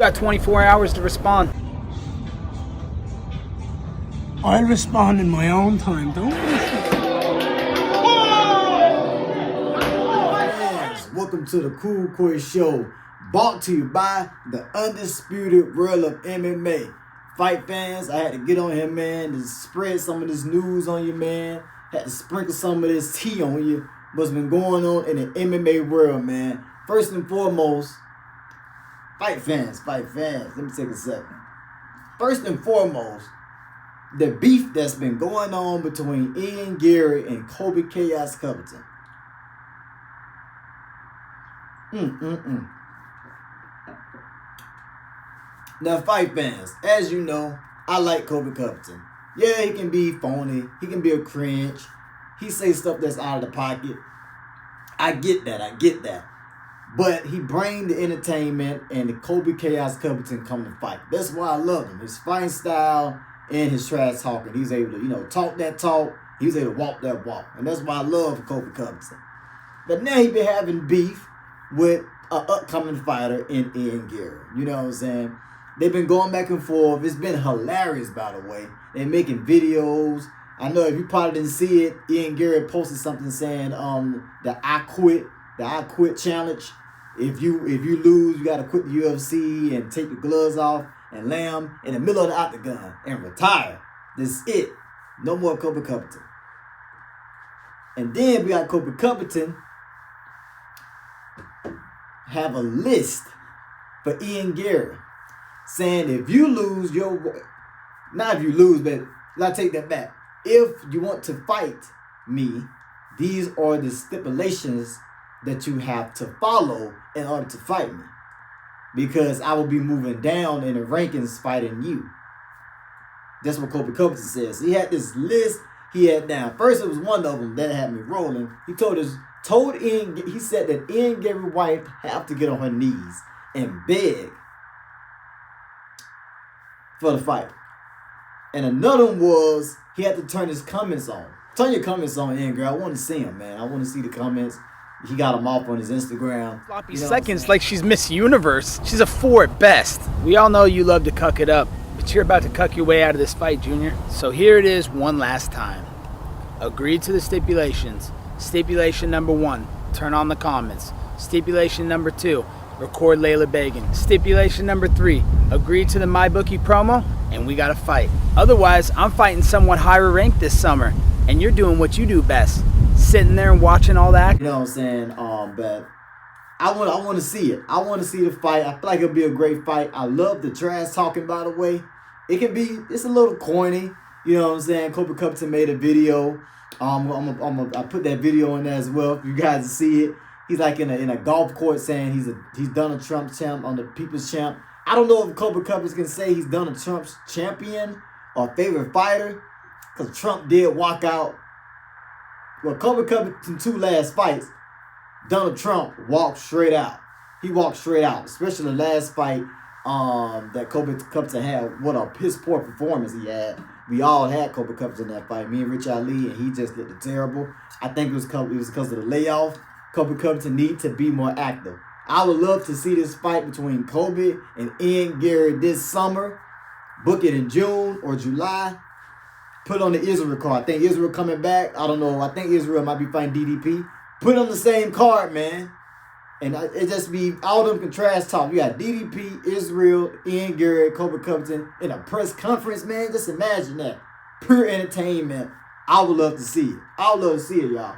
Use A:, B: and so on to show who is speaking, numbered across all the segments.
A: Got 24 hours to respond.
B: I'll respond in my own time, don't
C: Welcome to the Cool Quiz Show, brought to you by the undisputed world of MMA. Fight fans, I had to get on here, man, to spread some of this news on you, man. Had to sprinkle some of this tea on you. What's been going on in the MMA world, man. First and foremost, fight fans. Let me take a second. First and foremost, the beef that's been going on between Ian Garry and Colby Chaos Covington. Now, fight fans, as you know, I like Colby Covington. Yeah, he can be phony. He can be a cringe. He say stuff that's out of the pocket. I get that. But he bring the entertainment, and the Colby Chaos Covington come to fight. That's why I love him. His fighting style and his trash talking. He's able to, talk that talk. He's able to walk that walk. And that's why I love Colby Covington. But now he been having beef with an upcoming fighter in Ian Garry. You know what I'm saying? They've been going back and forth. It's been hilarious, by the way. They're making videos. I know if you probably didn't see it, Ian Garry posted something saying the I quit challenge. If you lose, you gotta quit the UFC and take your gloves off and lay them in the middle of the octagon and retire. This is it. No more Colby Covington. And then we got Colby Covington have a list for Ian Garry saying if you lose not if you lose, but I take that back. If you want to fight me, these are the stipulations that you have to follow in order to fight me. Because I will be moving down in the rankings fighting you. That's what Colby Covington says. He had this list he had down. First, it was one of them that had me rolling. He he said that Ian Garry's wife have to get on her knees and beg for the fight. And another one was he had to turn his comments on. Turn your comments on, Ian Garry. I want to see him, man. I want to see the comments. He got them off on his Instagram.
A: Sloppy seconds like she's Miss Universe. She's a 4 at best. We all know you love to cuck it up, but you're about to cuck your way out of this fight, Junior. So here it is one last time. Agree to the stipulations. Stipulation number 1, turn on the comments. Stipulation number 2, record Layla begging. Stipulation number 3, agree to the MyBookie promo, and we got to fight. Otherwise, I'm fighting someone higher ranked this summer, and you're doing what you do best. Sitting there and watching all that.
C: You know what I'm saying? But I want to see it. I want to see the fight. I feel like it'll be a great fight. I love the trash talking, by the way. It's a little corny. You know what I'm saying? Colby Covington made a video. I put that video in there as well for you guys to see it. He's like in a golf court saying he's done a Trump champ on the People's Champ. I don't know if Colby Covington can say he's done a Trump's champion or favorite fighter, because Trump did walk out. Well, Colby Covington 2 last fights, Donald Trump walked straight out. He walked straight out, especially the last fight that Colby Covington had. What a piss poor performance he had. We all had Colby Covington in that fight. Me and Rich Ali, and he just looked terrible. I think it was because of the layoff. Colby Covington need to be more active. I would love to see this fight between Colby and Ian Garry this summer. Book it in June or July. Put on the Israel card. I think Israel coming back. I don't know. I think Israel might be fighting DDP. Put on the same card, man. And it just be all them can trash talk. You got DDP, Israel, Ian Garry, Colby Covington in a press conference, man. Just imagine that. Pure entertainment. I would love to see it. I would love to see it, y'all.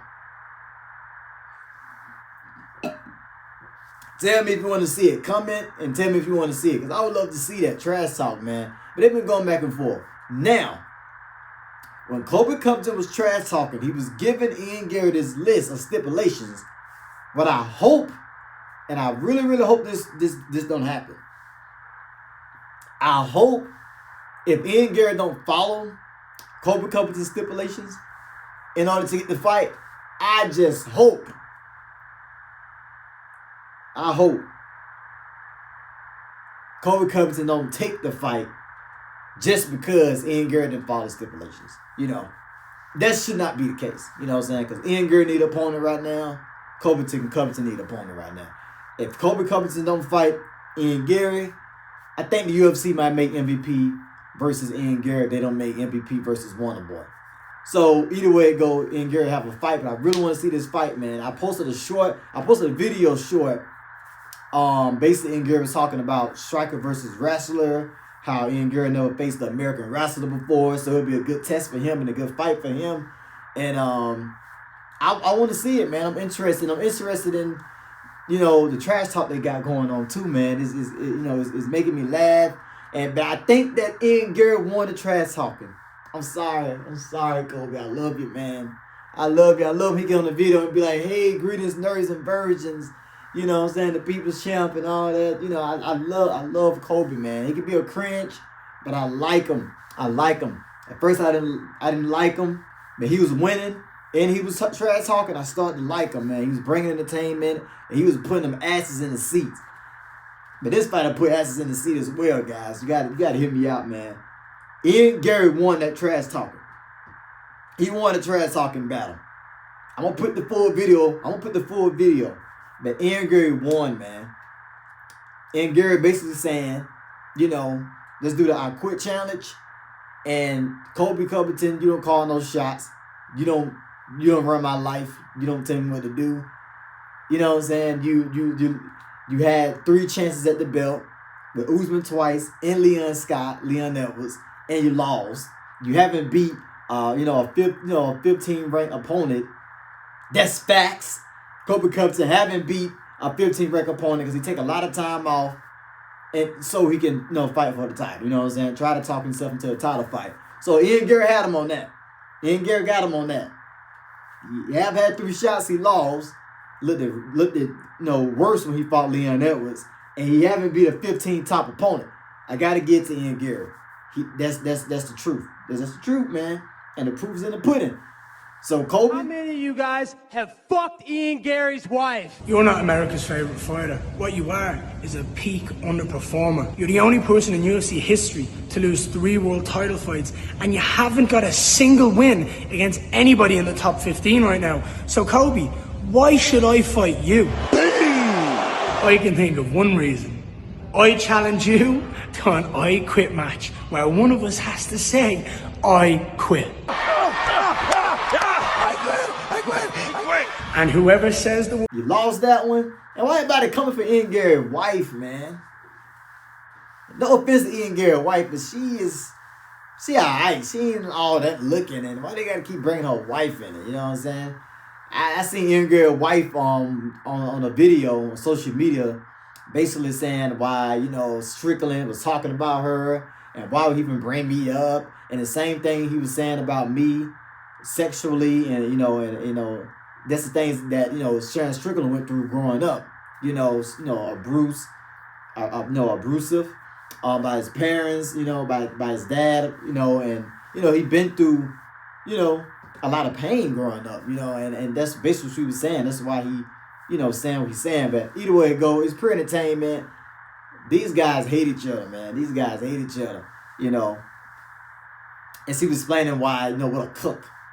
C: Tell me if you want to see it. Comment and tell me if you want to see it. Because I would love to see that trash talk, man. But they've been going back and forth. Now, when Colby Covington was trash talking, he was giving Ian Garry this list of stipulations. But I hope, and I really, really hope this don't happen. I hope if Ian Garry don't follow Colby Covington's stipulations in order to get the fight, I just hope. I hope Colby Covington don't take the fight just because Ian Garry didn't follow the stipulations. That should not be the case. You know what I'm saying? Because Ian Garry need an opponent right now. Covington need an opponent right now. If Colby Covington don't fight Ian Garry, I think the UFC might make MVP versus Ian Garry. They don't make MVP versus Wonderboy. So either way it go, Ian Garry have a fight, but I really want to see this fight, man. I posted a video short. Basically Ian Garry was talking about striker versus wrestler, how Ian Garry never faced the American wrestler before, so it'll be a good test for him and a good fight for him. And I want to see it, man. I'm interested in, the trash talk they got going on too, man. It's making me laugh. But I think that Ian Garry won the trash talking. I'm sorry, Colby. I love you, man. I love you. I love he get on the video and be like, hey, greetings, nerds and virgins. You know what I'm saying? The people's champ and all that. I love Colby, man. He could be a cringe, but I like him. At first I didn't like him, but he was winning and he was trash talking. I started to like him, man. He was bringing entertainment and he was putting them asses in the seats. But this fighter put asses in the seat as well, guys. You gotta hear me out, man. Ian Garry won that trash talking. He won the trash talking battle. I'm gonna put the full video. But Ian Garry won, man. Ian Garry basically saying, let's do the I Quit challenge. And Colby Covington, you don't call no shots. You don't run my life. You don't tell me what to do. You know what I'm saying? You had 3 chances at the belt with Usman twice and Leon Edwards, and you lost. You haven't beat a 15 ranked opponent. That's facts. Colby Covington haven't beat a 15 ranked opponent because he take a lot of time off, and so he can fight for the title. You know what I'm saying? Try to talk himself into a title fight. So Ian Garry had him on that. Ian Garry got him on that. He have had 3 shots. He lost. Looked at worse when he fought Leon Edwards, and he haven't beat a 15 top opponent. I gotta get to Ian Garry. That's the truth. That's the truth, man. And the proof's in the pudding. So Colby,
D: how many of you guys have fucked Ian Garry's wife?
B: You're not America's favorite fighter. What you are is a peak underperformer. You're the only person in UFC history to lose 3 world title fights, and you haven't got a single win against anybody in the top 15 right now. So Colby, why should I fight you? I can think of one reason. I challenge you to an I Quit match where one of us has to say, I quit. And whoever says the word.
C: You lost that one. And why everybody coming for Ian Garry's wife, man? No offense to Ian Garry's wife, but she alright. She ain't all that looking. And why they gotta keep bringing her wife in it? You know what I'm saying? I seen Ian Garry's wife on a video on social media basically saying why, Strickland was talking about her and why would he even bring me up. And the same thing he was saying about me sexually and that's the things that Sharon Strickland went through growing up. Abusive by his parents, by his dad, and he been through, a lot of pain growing up, and that's basically what she was saying. That's why he, saying what he's saying. But either way it goes, it's pure entertainment. These guys hate each other, man. These guys hate each other, And she was explaining why, what a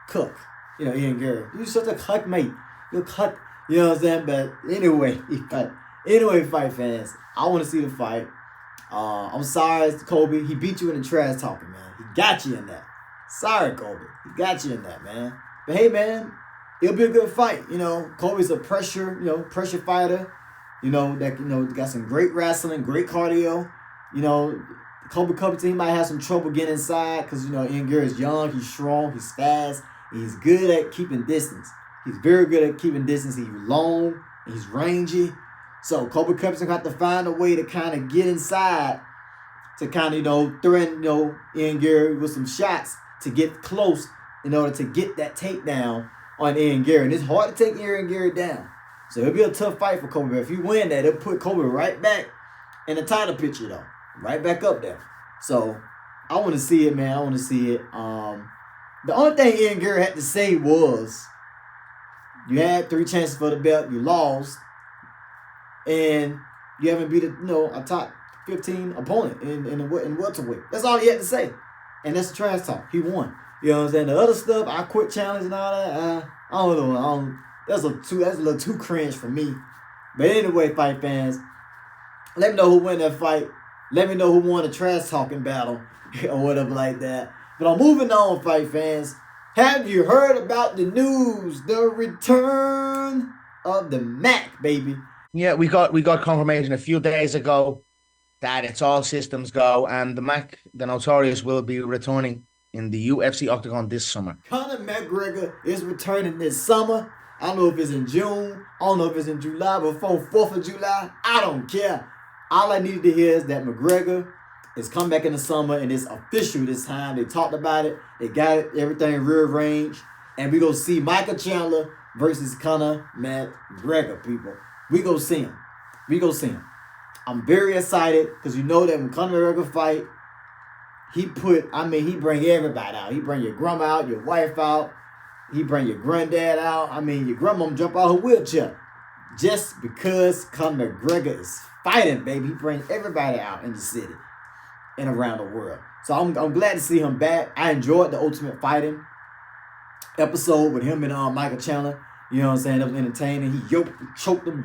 C: cook. Ian Garry. You're such a cuck, mate. You're a cuck. You know what I'm saying? But anyway, fight fans, I want to see the fight. I'm sorry, Colby. He beat you in the trash talking, man. He got you in that. Sorry, Colby. He got you in that, man. But hey, man, it'll be a good fight. Colby's a pressure fighter. That got some great wrestling, great cardio. Colby Covington, he might have some trouble getting inside because Ian Garry is young, he's strong, he's fast, and he's good at keeping distance. He's very good at keeping distance. He's long, he's rangy. So Colby Covington got to find a way to kind of get inside to kind of threaten Ian Garry with some shots to get close in order to get that takedown on Ian Garry. And it's hard to take Ian Garry down. So it'll be a tough fight for Colby. But if you win that, it'll put Colby right back in the title picture, though. Right back up there. So I want to see it, man. I want to see it. The only thing Ian Garry had to say was, you had 3 chances for the belt, you lost, and you haven't beat a top 15 opponent in welterweight. That's all he had to say. And that's the trash talk. He won. You know what I'm saying? The other stuff, I quit challenge and all that, I don't know. That's a little too cringe for me. But anyway, fight fans, let me know who win that fight. Let me know who won the trash talking battle or whatever like that. But I'm moving on, fight fans. Have you heard about the news? The return of the Mac, baby.
E: Yeah, we got confirmation a few days ago that it's all systems go, and the Mac, the Notorious, will be returning in the UFC octagon this summer.
C: Conor McGregor is returning this summer. I don't know if it's in June. I don't know if it's in July, before 4th of July. I don't care. All I needed to hear is that McGregor is coming back in the summer, and it's official this time. They talked about it. They got everything rearranged. And we go see Michael Chandler versus Conor McGregor, people. We go see him. We go see him. I'm very excited because you know that when Conor McGregor fight, he bring everybody out. He bring your grandma out, your wife out. He bring your granddad out. Your grandma jump out her wheelchair. Just because Conor McGregor is fighting, baby. He bring everybody out in the city and around the world. So I'm glad to see him back. I enjoyed the Ultimate Fighting episode with him and Michael Chandler. You know what I'm saying? That was entertaining. He choked him.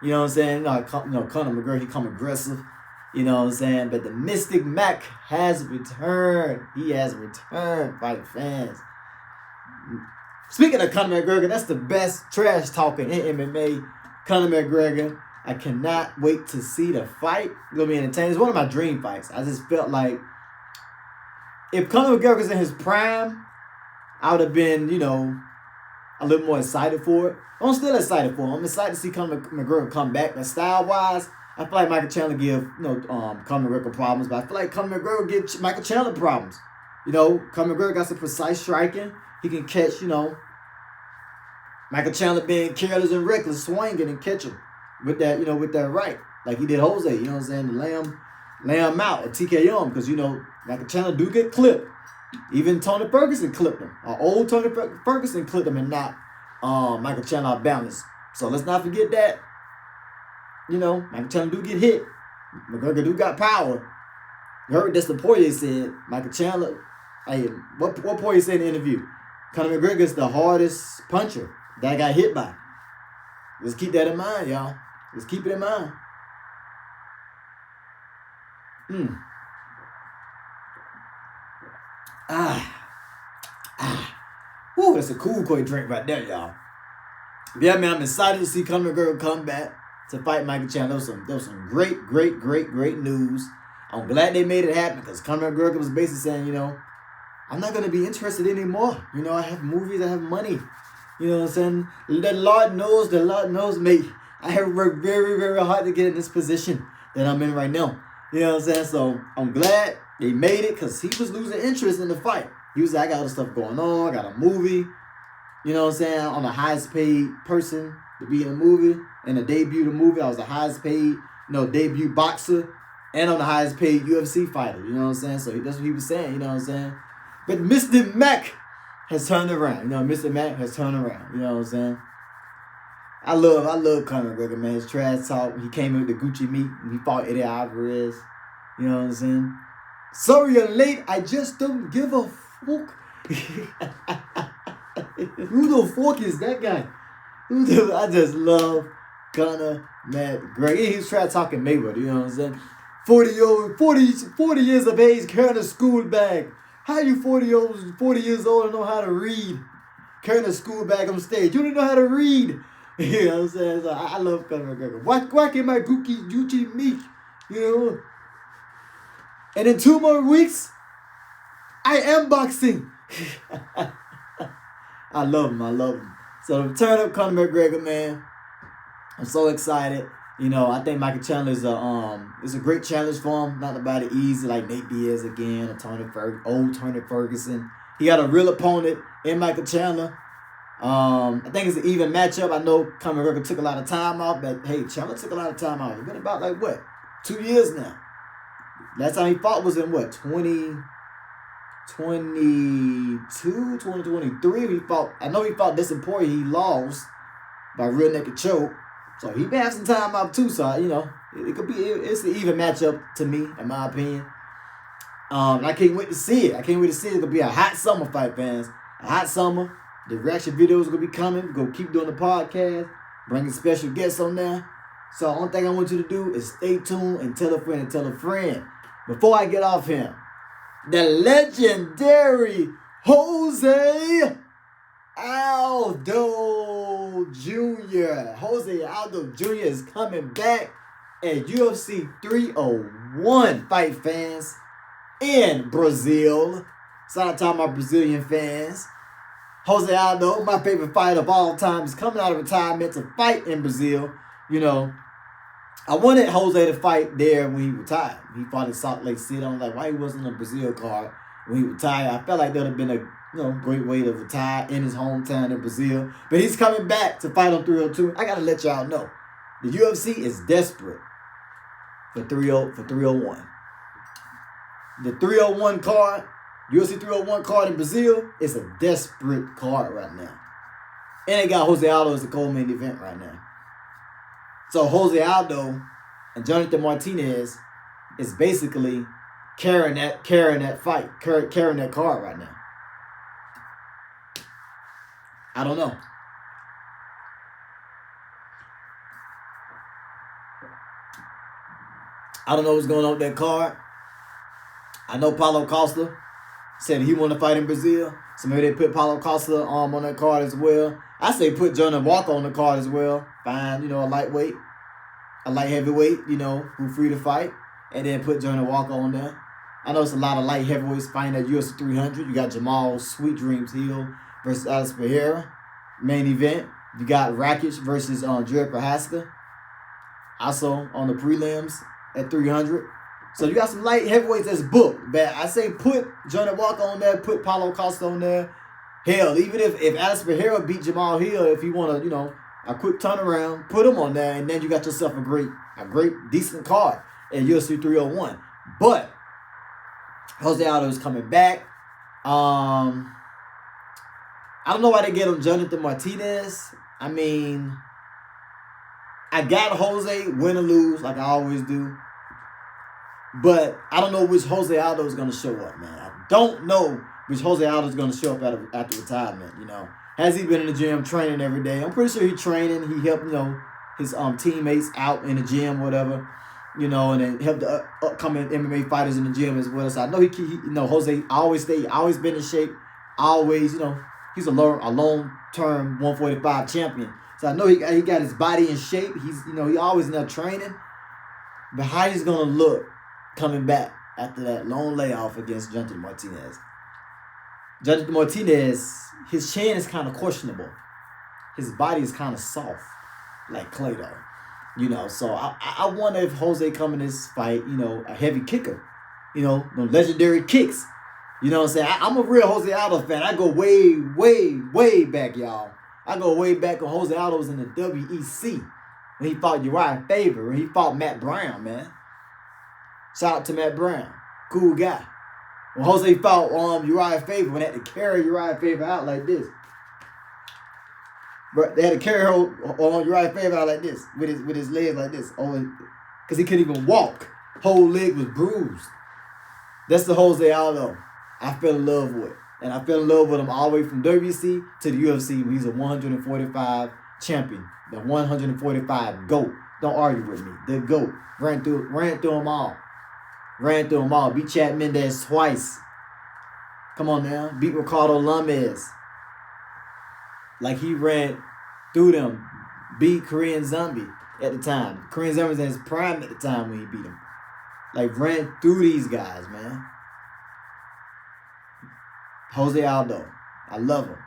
C: You know what I'm saying? Conor McGregor, he come aggressive. You know what I'm saying? But the Mystic Mac has returned. He has returned, fight fans. Speaking of Conor McGregor, that's the best trash talking in MMA. Conor McGregor. I cannot wait to see the fight. It's going to be entertaining. It's one of my dream fights. I just felt like if Conor McGregor was in his prime, I would have been, a little more excited for it. I'm still excited for him. I'm excited to see Conor McGregor come back. But style-wise, I feel like Michael Chandler give Conor McGregor problems. But I feel like Conor McGregor give Michael Chandler problems. Conor McGregor got some precise striking. He can catch, Michael Chandler being careless and reckless, swinging and catching with that, with that right. Like he did Jose, you know what I'm saying? Lay him out or TKO him because, Michael Chandler do get clipped. Even Tony Ferguson clipped him. Old Tony Ferguson clipped him and knocked Michael Chandler out balance. So let's not forget that. Michael Chandler do get hit. McGregor do got power. You heard that's the Poirier said. Michael Chandler, what Poirier said in the interview? Conor McGregor is the hardest puncher that I got hit by. Let's keep that in mind, y'all. Let's keep it in mind. Ooh, that's a cool drink right there, y'all. Yeah, man, I'm excited to see Conor McGregor come back to fight Michael Chandler. There was some great news. I'm glad they made it happen because Conor McGregor was basically saying, I'm not going to be interested anymore. I have movies, I have money. You know what I'm saying? The Lord knows me. I have worked very, very hard to get in this position that I'm in right now. You know what I'm saying? So I'm glad they made it because he was losing interest in the fight. He was like, I got other stuff going on. I got a movie. You know what I'm saying? I'm the highest paid person to be in a movie. In the debut of the movie, I was the highest paid, debut boxer. And I'm the highest paid UFC fighter. You know what I'm saying? So that's what he was saying. You know what I'm saying? But Mr. Mac has turned around. Mr. Mac has turned around. You know what I'm saying? I love Conor McGregor, man. His trash talk. He came in with the Gucci meat and he fought Eddie Alvarez. You know what I'm saying? Sorry you're late. I just don't give a fuck. Who the fuck is that guy? I just love Conor McGregor. He's trash talking Mayweather. You know what I'm saying? 40 years of age carrying a school bag. How you 40 years old and know how to read? Carrying a school bag on stage. You don't know how to read. You know what I'm saying? So I love Conor McGregor. Why can't my Gucci meat? And in 2 more weeks, I am boxing. I love him. So the return of Conor McGregor, man. I'm so excited. I think Michael Chandler is a great challenge for him. Not about it easy like Nate Diaz again or old Tony Ferguson. He got a real opponent in Michael Chandler. I think it's an even matchup. I know Conor McGregor took a lot of time off, but hey, Chandler took a lot of time off. It's been about 2 years now. Last time he fought was in 2023. I know he fought Dustin Poirier. He lost by rear naked choke. So he been having some time out too. So it could be. It's an even matchup to me, in my opinion. And I can't wait to see it. It's gonna be a hot summer, fight fans. A hot summer. The reaction videos are gonna be coming. We're gonna keep doing the podcast, bringing special guests on there. So only thing I want you to do is stay tuned and tell a friend and tell a friend. Before I get off him, the legendary Jose Aldo Jr. Jose Aldo Jr. is coming back at UFC 301, fight fans, in Brazil. Shout out to all my Brazilian fans. Jose Aldo, my favorite fighter of all time, is coming out of retirement to fight in Brazil. You know, I wanted Jose to fight there when he retired. He fought in Salt Lake City. I'm like, why he wasn't on the Brazil card when he retired? I felt like that would have been a great way to retire in his hometown in Brazil. But he's coming back to fight on 302. I gotta let y'all know, the UFC is desperate for 301. The 301 card, UFC 301 card in Brazil, is a desperate card right now. And they got Jose Aldo as the co-main event right now. So Jose Aldo and Jonathan Martinez is basically carrying that fight, carrying that card right now. I don't know. I don't know what's going on with that card. I know Paulo Costa said he wanted to fight in Brazil, so maybe they put Paulo Costa on that card as well. I say put Johnny Walker on the card as well. Find, a lightweight, a light heavyweight, who's free to fight, and then put Johnny Walker on there. I know it's a lot of light heavyweights fighting at UFC 300. You got Jamal Sweet Dreams Hill versus Alex Pereira. Main event. You got Rakic versus Jared Prohaska. Also on the prelims at 300. So you got some light heavyweights that's booked. But I say put Johnny Walker on there, put Paulo Costa on there. Hell, even if Alex Pereira beat Jamal Hill, if you want to, a quick turnaround, put him on there, and then you got yourself a great, decent card at UFC 301. But Jose Aldo is coming back. I don't know why they get on Jonathan Martinez. I mean, I got Jose, win or lose, like I always do. But I don't know which Jose Aldo is going to show up, man. I don't know which Jose Aldo is going to show up after retirement, Has he been in the gym training every day? I'm pretty sure he's training. He helped, his teammates out in the gym, whatever, and then helped the upcoming MMA fighters in the gym as well. So I know he Jose always been in shape, always, he's a long-term 145 champion. So I know he got his body in shape. He's, he always in there training. But how he's going to look coming back after that long layoff against Jonathan Martinez. Jonathan Martinez, his chin is kind of questionable. His body is kind of soft, like clay though. So I wonder if Jose come in this fight, a heavy kicker. The legendary kicks. You know what I'm saying? I'm a real Jose Aldo fan. I go way, way, way back, y'all. I go way back when Jose Aldo was in the WEC. When he fought Uriah Faber. When he fought Matt Brown, man. Shout out to Matt Brown. Cool guy. When Jose fought Uriah Faber, when they had to carry Uriah Faber out like this. But they had to carry Uriah Faber out like this. With his legs like this. Because he couldn't even walk. Whole leg was bruised. That's the Jose Aldo I fell in love with. And I fell in love with him all the way from WC to the UFC when he's a 145 champion. The 145 GOAT. Don't argue with me. The GOAT. Ran through them all. Beat Chad Mendez twice. Come on now. Beat Ricardo Lames. Like he ran through them. Beat Korean Zombie at the time. Korean Zombie was in his prime at the time when he beat him. Like ran through these guys, man. Jose Aldo. I love him.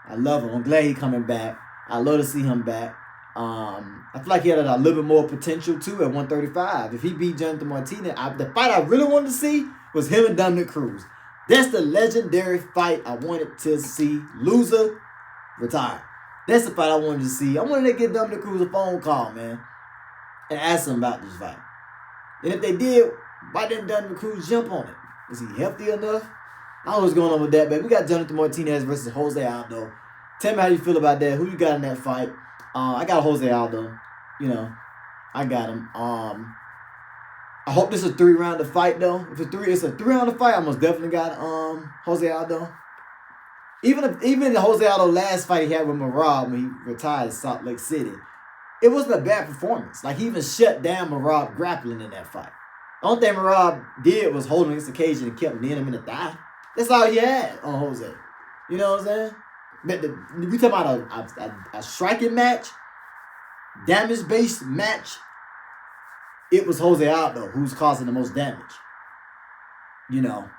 C: I'm glad he's coming back. I love to see him back. I feel like he had a little bit more potential too at 135. If he beat Jonathan Martinez, the fight I really wanted to see was him and Dominic Cruz. That's the legendary fight I wanted to see. Loser, retire. That's the fight I wanted to see. I wanted to get Dominic Cruz a phone call, man, and ask him about this fight. And if they did, why didn't Dominic Cruz jump on it? Is he healthy enough? I don't know what's going on with that, but we got Jonathan Martinez versus Jose Aldo. Tell me how you feel about that. Who you got in that fight? I got Jose Aldo. I got him. I hope this is a 3-round fight though. If it's a 3-round fight, I most definitely got Jose Aldo. Even the Jose Aldo last fight he had with Marab when he retired in Salt Lake City, it wasn't a bad performance. Like, he even shut down Merab grappling in that fight. The only thing Merab did was hold him against the cage and kept kneeing him in the thigh. That's all he had on Jose. You know what I'm saying? But we talking about a striking match, damage-based match. It was Jose Aldo who's causing the most damage. You know.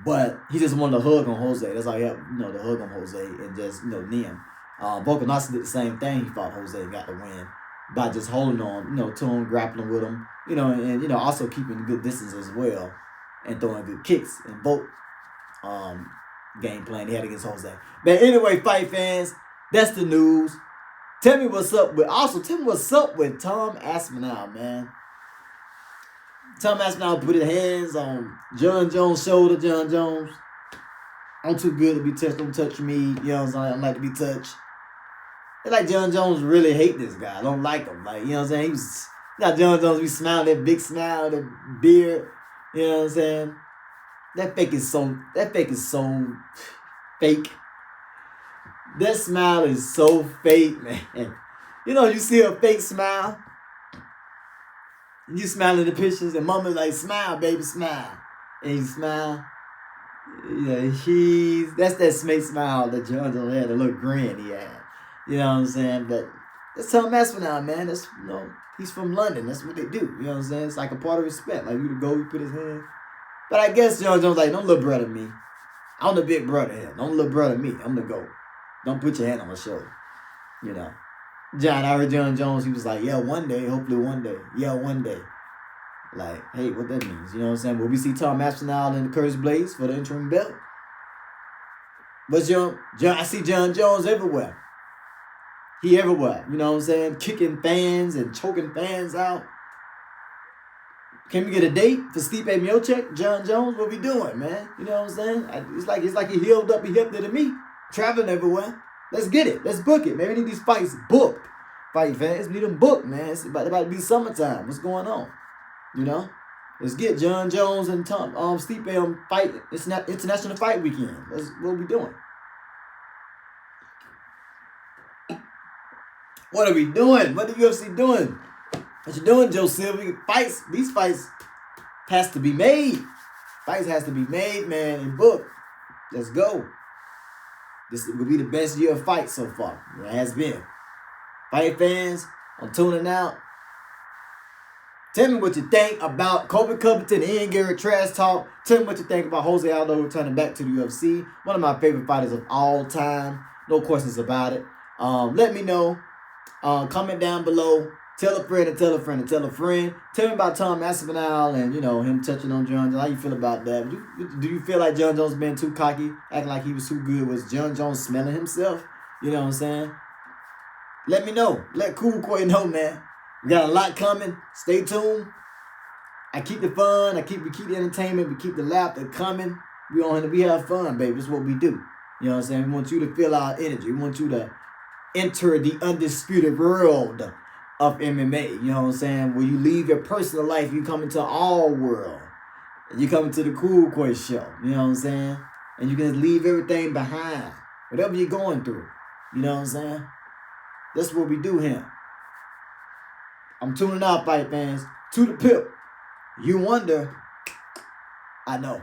C: But he just wanted to hug on Jose. That's all he had, you know, to hug on Jose and just, you know, knee him. Volkanovski did the same thing. He fought Jose and got the win by just holding on, you know, to him, grappling with him, you know, and, you know, also keeping good distance as well and throwing good kicks in both game plan he had against Jose. But anyway, fight fans, that's the news. Tell me what's up with Tom Aspinall, man. Tom Aspinall put his hands on John Jones' shoulder. John Jones, I'm too good to be touched. Don't touch me. You know what I'm saying? I'm like to be touched. It's like John Jones really hate this guy. I don't like him. Like, you know what I'm saying? He's not John Jones be smiling, that big smile, that beard. You know what I'm saying? That fake is so fake. That smile is so fake, man. You know, you see a fake smile. You smile in the pictures, and mama's like, smile, baby, smile. And you smile. Yeah, that's that snake smile that John Jones had, the little grin he had. You know what I'm saying? But that's Tom Aspinall, man. That's, you know, he's from London. That's what they do. You know what I'm saying? It's like a part of respect. Like, you to go, you put his hand. But I guess John Jones like, don't little brother me. I'm the big brother here. Don't little brother me. I'm the GOAT. Don't put your hand on my shoulder. You know. I heard John Jones, he was like, yeah, one day, hopefully one day. Yeah, one day. Like, hey, what that means. You know what I'm saying? Will we see Tom Aspinall in the Curtis Blades for the interim belt? But I see John Jones everywhere. He everywhere. You know what I'm saying? Kicking fans and choking fans out. Can we get a date for Stipe Miocic? John Jones, what we doing, man? You know what I'm saying? It's like he healed up, he helped it to me. Traveling everywhere. Let's get it. Let's book it, man. We need these fights booked. Fight fans, we need them booked, man. It's about to be summertime. What's going on? You know? Let's get John Jones and Stipe fight. It's not International Fight Weekend. That's what we doing. What are we doing? What the UFC doing? What you doing, Joe Silva? Fights, these fights has to be made. Fights has to be made, man, and booked. Let's go. This will be the best year of fights so far. It has been. Fight fans, I'm tuning out. Tell me what you think about Colby Covington, Ian Garry trash talk. Tell me what you think about Jose Aldo returning back to the UFC. One of my favorite fighters of all time. No questions about it. Let me know. Comment down below. Tell a friend and tell a friend and tell a friend. Tell me about Tom Aspinall and, you know, him touching on John Jones. How you feel about that? Do you feel like John Jones being too cocky, acting like he was too good? Was John Jones smelling himself? You know what I'm saying? Let me know. Let Cool Quay know, man. We got a lot coming. Stay tuned. I keep the fun. We keep the entertainment. We keep the laughter coming. We have fun, baby. That's what we do. You know what I'm saying? We want you to feel our energy. We want you to enter the undisputed world of MMA. You know what I'm saying? Where you leave your personal life, you come into our world. And you come into the Cool Quay show. You know what I'm saying? And you can leave everything behind. Whatever you're going through. You know what I'm saying? That's what we do here. I'm tuning out, fight fans. To the pip. You wonder. I know.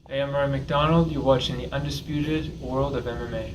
F: Hey, I'm Ryan McDonald. You're watching the Undisputed World of MMA.